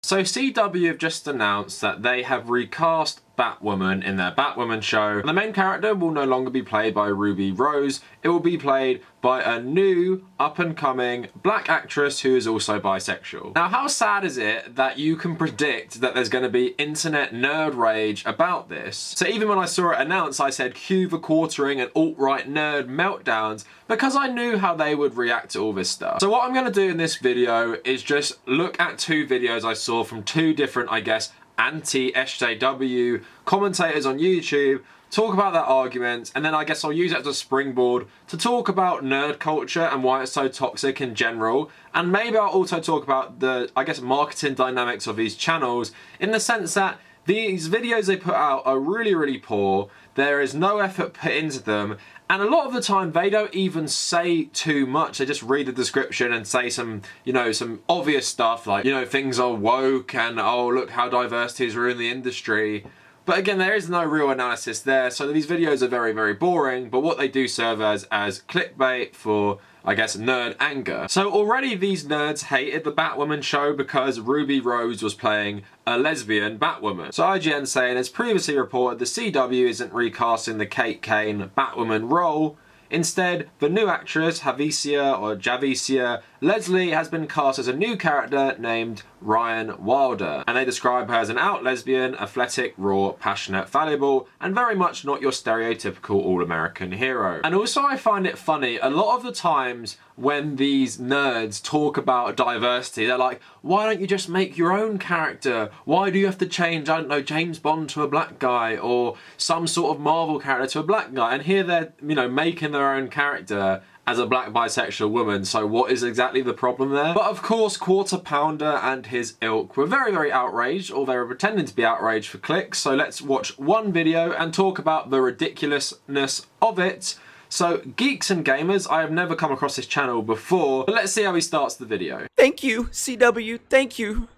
So CW have just announced that they have recast Batwoman in their Batwoman show. The main character will no longer be played by Ruby Rose. It will be played by a new up-and-coming black actress who is also bisexual. Now, how sad is it that you can predict that there's going to be internet nerd rage about this? So even when I saw it announced, I said cue the quartering and alt-right nerd meltdowns because I knew how they would react to all this stuff. So what I'm going to do in this video is just look at two videos I saw from two different, I guess, anti-SJW commentators on YouTube, talk about their arguments, and then I guess I'll use it as a springboard to talk about nerd culture and why it's so toxic in general, and maybe I'll also talk about the, I guess, marketing dynamics of these channels in the sense that these videos they put out are really, really poor, there is no effort put into them, and a lot of the time they don't even say too much. They just read the description and say some, you know, some obvious stuff like, you know, things are woke and oh, look how diversity has ruined the industry. But again, there is no real analysis there, so these videos are very, very boring, but what they do serve as clickbait for, I guess, nerd anger. So already these nerds hated the Batwoman show because Ruby Rose was playing a lesbian Batwoman. So IGN saying, as previously reported, the CW isn't recasting the Kate Kane Batwoman role. Instead, the new actress, Javicia Leslie, has been cast as a new character named Ryan Wilder, and they describe her as an out lesbian, athletic, raw, passionate, valuable, and very much not your stereotypical all-American hero. And also I find it funny, a lot of the times when these nerds talk about diversity, they're like, why don't you just make your own character? Why do you have to change, I don't know, James Bond to a black guy, or some sort of Marvel character to a black guy? And here they're, you know, making their own character as a black bisexual woman, so what is exactly the problem there? But of course, Quarter Pounder and his ilk were very, very outraged, or they were pretending to be outraged for clicks, so let's watch one video and talk about the ridiculousness of it. So, geeks and gamers, I have never come across this channel before, but let's see how he starts the video. Thank you, CW, thank you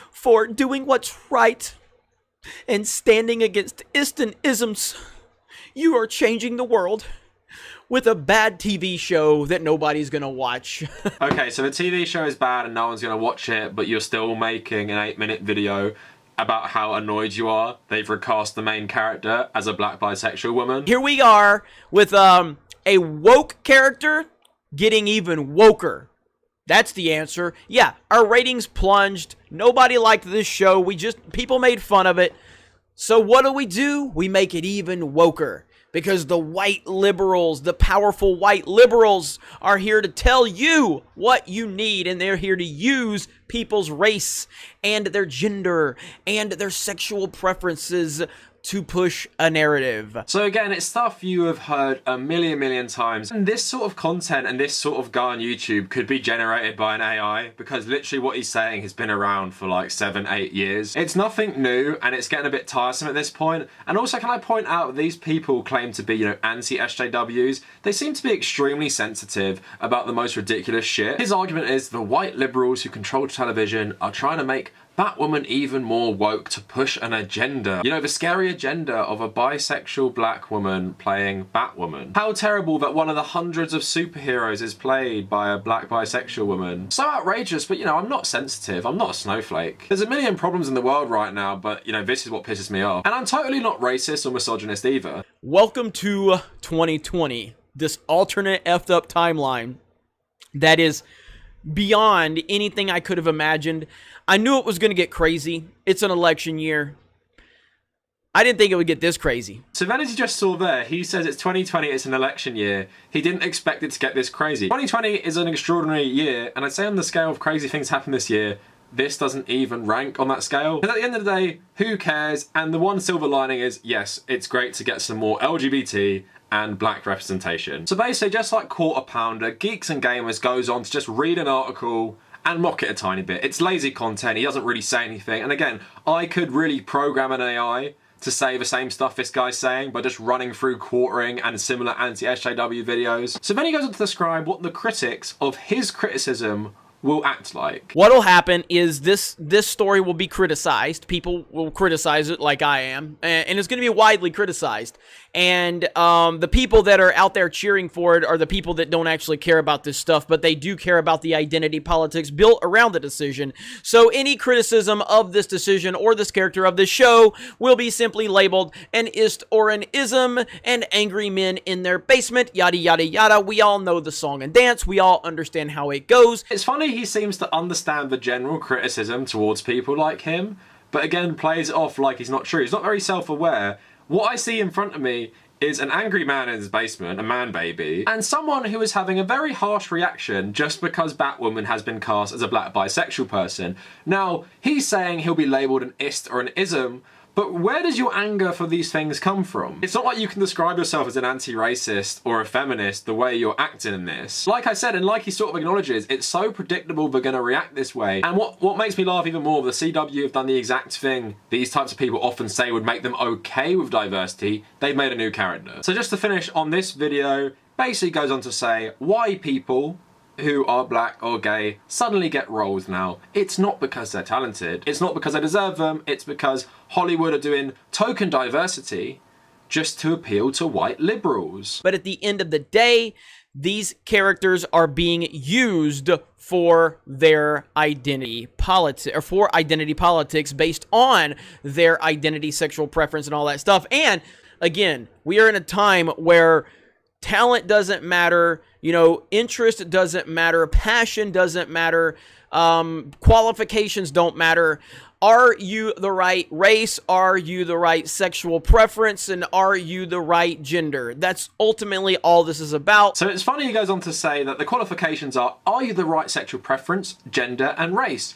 for doing what's right and standing against isms. You are changing the world with a bad TV show that nobody's gonna watch. Okay, so the TV show is bad and no one's gonna watch it, but you're still making an 8-minute video about how annoyed you are they've recast the main character as a black bisexual woman. Here we are with a woke character getting even woker. That's the answer. Yeah, our ratings plunged. Nobody liked this show. People made fun of it. So what do? We make it even woker. Because the white liberals, the powerful white liberals, are here to tell you what you need, and they're here to use people's race and their gender and their sexual preferences to push a narrative. So again, it's stuff you have heard a million times. And this sort of content and this sort of guy on YouTube could be generated by an AI, because literally what he's saying has been around for like 7-8 years. It's nothing new and it's getting a bit tiresome at this point. And also, can I point out, these people claim to be, you know, anti-SJWs. They seem to be extremely sensitive about the most ridiculous shit. His argument is the white liberals who control television are trying to make Batwoman even more woke to push an agenda. You know, the scary agenda of a bisexual black woman playing Batwoman. How terrible that one of the hundreds of superheroes is played by a black bisexual woman. So outrageous, but you know, I'm not sensitive. I'm not a snowflake. There's a million problems in the world right now, but you know, this is what pisses me off. And I'm totally not racist or misogynist either. Welcome to 2020, this alternate effed up timeline that is beyond anything I could have imagined. I knew it was going to get crazy. It's an election year. I didn't think it would get this crazy. So then, as you just saw there, he says it's 2020, it's an election year. He didn't expect it to get this crazy. 2020 is an extraordinary year, and I'd say on the scale of crazy things happen this year, this doesn't even rank on that scale. Because at the end of the day, who cares? And the one silver lining is, yes, it's great to get some more LGBT and black representation. So basically, just like Quarter Pounder, Geeks and Gamers goes on to just read an article and mock it a tiny bit. It's lazy content, he doesn't really say anything. And again, I could really program an AI to say the same stuff this guy's saying by just running through quartering and similar anti-SJW videos. So then he goes on to describe what the critics of his criticism will act like. What'll happen is this story will be criticized. People will criticize it like I am, and it's going to be widely criticized. And the people that are out there cheering for it are the people that don't actually care about this stuff, but they do care about the identity politics built around the decision. So any criticism of this decision or this character of this show will be simply labeled an ist or an ism, and angry men in their basement, yada yada yada. We all know the song and dance. We all understand how it goes. It's funny he seems to understand the general criticism towards people like him, but again plays it off like he's not true. He's not very self-aware. What I see in front of me is an angry man in his basement, a man baby, and someone who is having a very harsh reaction just because Batwoman has been cast as a black bisexual person. Now, he's saying he'll be labelled an ist or an ism, but where does your anger for these things come from? It's not like you can describe yourself as an anti-racist or a feminist the way you're acting in this. Like I said, and like he sort of acknowledges, it's so predictable they're going to react this way. And what makes me laugh even more, the CW have done the exact thing these types of people often say would make them okay with diversity. They've made a new character. So just to finish on this video, basically goes on to say why people who are black or gay suddenly get roles now. It's not because they're talented, it's not because they deserve them, it's because Hollywood are doing token diversity just to appeal to white liberals. But at the end of the day, these characters are being used for their identity politics, or for identity politics based on their identity, sexual preference, and all that stuff. And again, we are in a time where talent doesn't matter, you know, interest doesn't matter, passion doesn't matter, qualifications don't matter. Are you the right race? Are you the right sexual preference? And are you the right gender? That's ultimately all this is about. So it's funny he goes on to say that the qualifications are you the right sexual preference, gender, and race?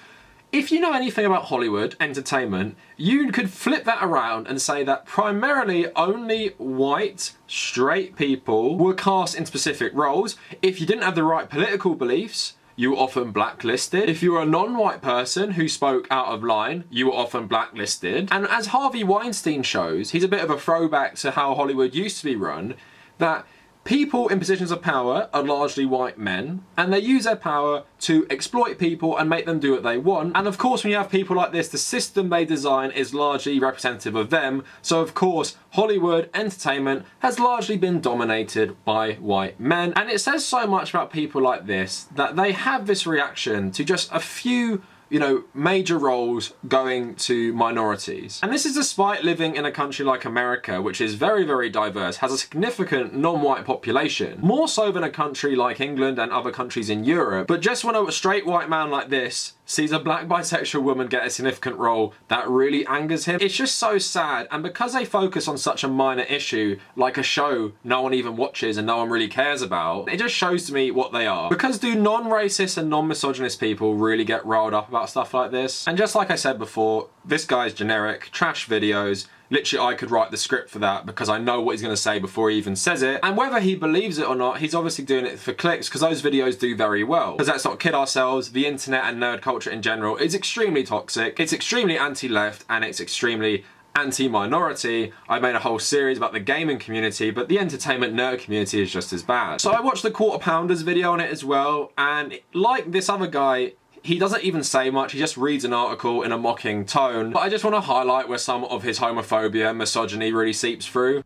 If you know anything about Hollywood entertainment, you could flip that around and say that primarily only white, straight people were cast in specific roles. If you didn't have the right political beliefs, you were often blacklisted. If you were a non-white person who spoke out of line, you were often blacklisted. And as Harvey Weinstein shows, he's a bit of a throwback to how Hollywood used to be run, that people in positions of power are largely white men, and they use their power to exploit people and make them do what they want. And of course, when you have people like this, the system they design is largely representative of them. So of course, Hollywood entertainment has largely been dominated by white men. And it says so much about people like this that they have this reaction to just a few, you know, major roles going to minorities. And this is despite living in a country like America, which is very, very diverse, has a significant non-white population, more so than a country like England and other countries in Europe. But just when a straight white man like this sees a black bisexual woman get a significant role, that really angers him. It's just so sad, and because they focus on such a minor issue, like a show no one even watches and no one really cares about, it just shows to me what they are. Because do non-racist and non-misogynist people really get riled up about stuff like this? And just like I said before, this guy's generic, trash videos. Literally, I could write the script for that because I know what he's going to say before he even says it. And whether he believes it or not, he's obviously doing it for clicks because those videos do very well. Because let's not kid ourselves, the internet and nerd culture in general is extremely toxic, it's extremely anti-left, and it's extremely anti-minority. I made a whole series about the gaming community, but the entertainment nerd community is just as bad. So I watched the Quarter Pounders video on it as well, and like this other guy, he doesn't even say much, he just reads an article in a mocking tone. But I just want to highlight where some of his homophobia and misogyny really seeps through.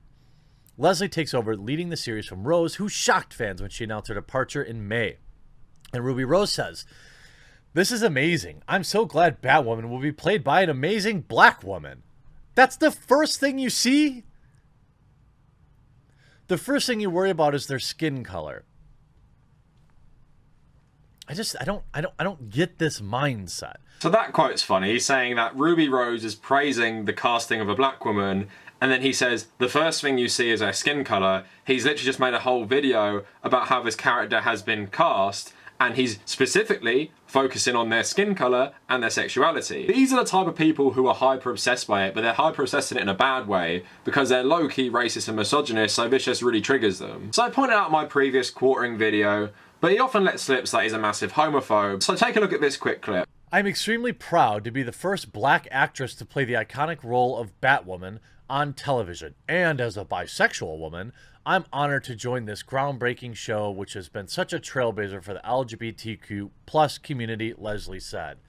Leslie takes over leading the series from Rose, who shocked fans when she announced her departure in May. And Ruby Rose says, "This is amazing. I'm so glad Batwoman will be played by an amazing black woman." That's the first thing you see? The first thing you worry about is their skin color. I don't get this mindset. So that quote's funny. He's saying that Ruby Rose is praising the casting of a black woman, and then he says the first thing you see is her skin color. He's literally just made a whole video about how this character has been cast, and he's specifically focusing on their skin color and their sexuality. These are the type of people who are hyper obsessed by it, but they're hyper obsessed in it in a bad way because they're low-key racist and misogynist, so this just really triggers them. So I pointed out in my previous quartering video, but he often lets slips that he's a massive homophobe. So take a look at this quick clip. "I'm extremely proud to be the first black actress to play the iconic role of Batwoman on television. And as a bisexual woman, I'm honored to join this groundbreaking show, which has been such a trailblazer for the LGBTQ plus community," Leslie said.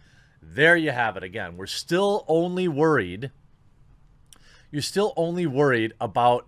There you have it again. You're still only worried about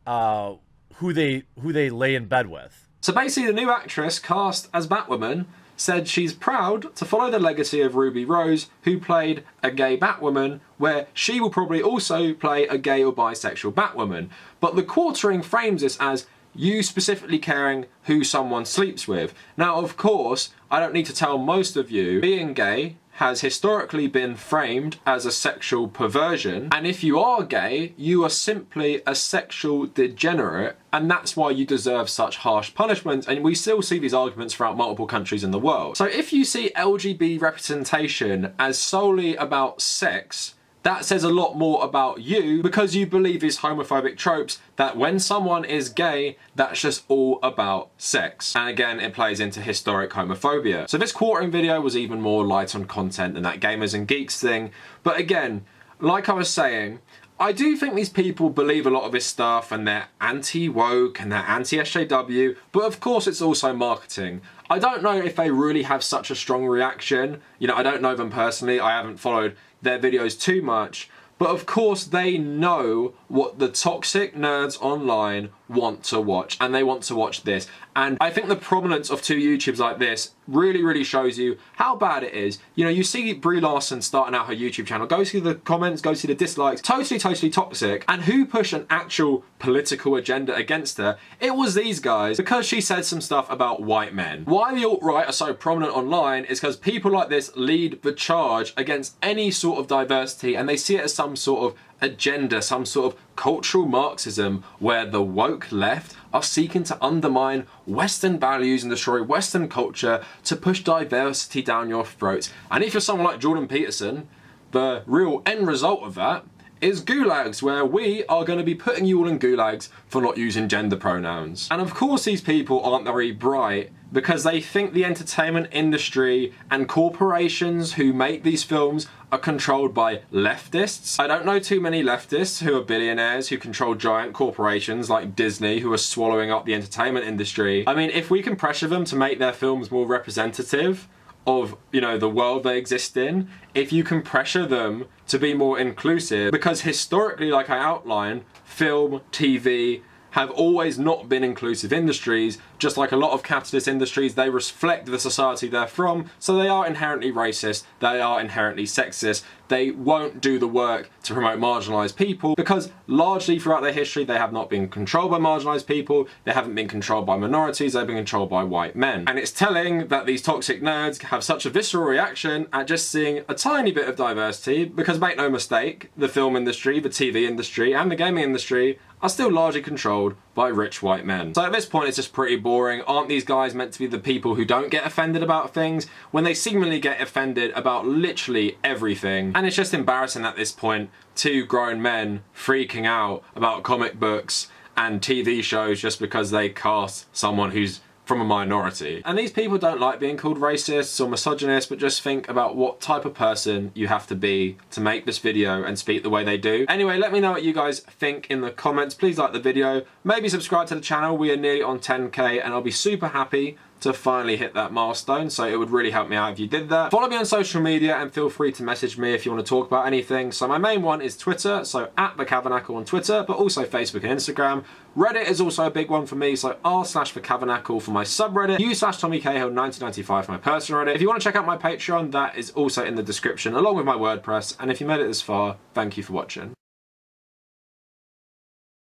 who they lay in bed with. So basically, the new actress cast as Batwoman said she's proud to follow the legacy of Ruby Rose, who played a gay Batwoman, where she will probably also play a gay or bisexual Batwoman. But the quartering frames this as you specifically caring who someone sleeps with. Now, of course, I don't need to tell most of you, being gay has historically been framed as a sexual perversion, and if you are gay, you are simply a sexual degenerate, and that's why you deserve such harsh punishments, and we still see these arguments throughout multiple countries in the world. So if you see LGBT representation as solely about sex, that says a lot more about you, because you believe these homophobic tropes that when someone is gay, that's just all about sex. And again, it plays into historic homophobia. So this quartering video was even more light on content than that gamers and geeks thing. But again, like I was saying, I do think these people believe a lot of this stuff and they're anti-woke and they're anti-SJW, but of course it's also marketing. I don't know if they really have such a strong reaction. You know, I don't know them personally. I haven't followed their videos too much, but of course they know what the toxic nerds online want to watch, and they want to watch this. And I think the prominence of two YouTubes like this really shows you how bad it is. You know, you see Brie Larson starting out her YouTube channel, go see the comments, go see the dislikes, totally toxic. And who pushed an actual political agenda against her? It was these guys, because she said some stuff about white men. Why the alt-right are so prominent online is because people like this lead the charge against any sort of diversity, and they see it as some sort of agenda, some sort of cultural Marxism, where the woke left are seeking to undermine Western values and destroy Western culture to push diversity down your throats. And if you're someone like Jordan Peterson, the real end result of that is gulags, where we are going to be putting you all in gulags for not using gender pronouns. And of course these people aren't very bright, because they think the entertainment industry and corporations who make these films are controlled by leftists. I don't know too many leftists who are billionaires who control giant corporations like Disney, who are swallowing up the entertainment industry. I mean, if we can pressure them to make their films more representative of, you know, the world they exist in, if you can pressure them to be more inclusive, because historically, like I outlined, film, TV, have always not been inclusive industries. Just like a lot of capitalist industries, they reflect the society they're from, so they are inherently racist, they are inherently sexist, they won't do the work to promote marginalised people, because largely throughout their history they have not been controlled by marginalised people, they haven't been controlled by minorities, they've been controlled by white men. And it's telling that these toxic nerds have such a visceral reaction at just seeing a tiny bit of diversity, because make no mistake, the film industry, the TV industry and the gaming industry are still largely controlled by rich white men. So at this point it's just pretty boring. Aren't these guys meant to be the people who don't get offended about things when they seemingly get offended about literally everything? And it's just embarrassing at this point, two grown men freaking out about comic books and TV shows just because they cast someone who's from a minority. And these people don't like being called racists or misogynists, but just think about what type of person you have to be to make this video and speak the way they do. Anyway, let me know what you guys think in the comments. Please like the video, maybe subscribe to the channel. We are nearly on 10k and I'll be super happy to finally hit that milestone, so it would really help me out if you did that. Follow me on social media and feel free to message me if you want to talk about anything. So my main one is Twitter, so @TheCavernacle on Twitter, but also Facebook and Instagram. Reddit is also a big one for me, so r/TheCavernacle for my subreddit, u/TommyCahill1995 for my personal Reddit. If you want to check out my Patreon, that is also in the description, along with my WordPress. And if you made it this far, thank you for watching.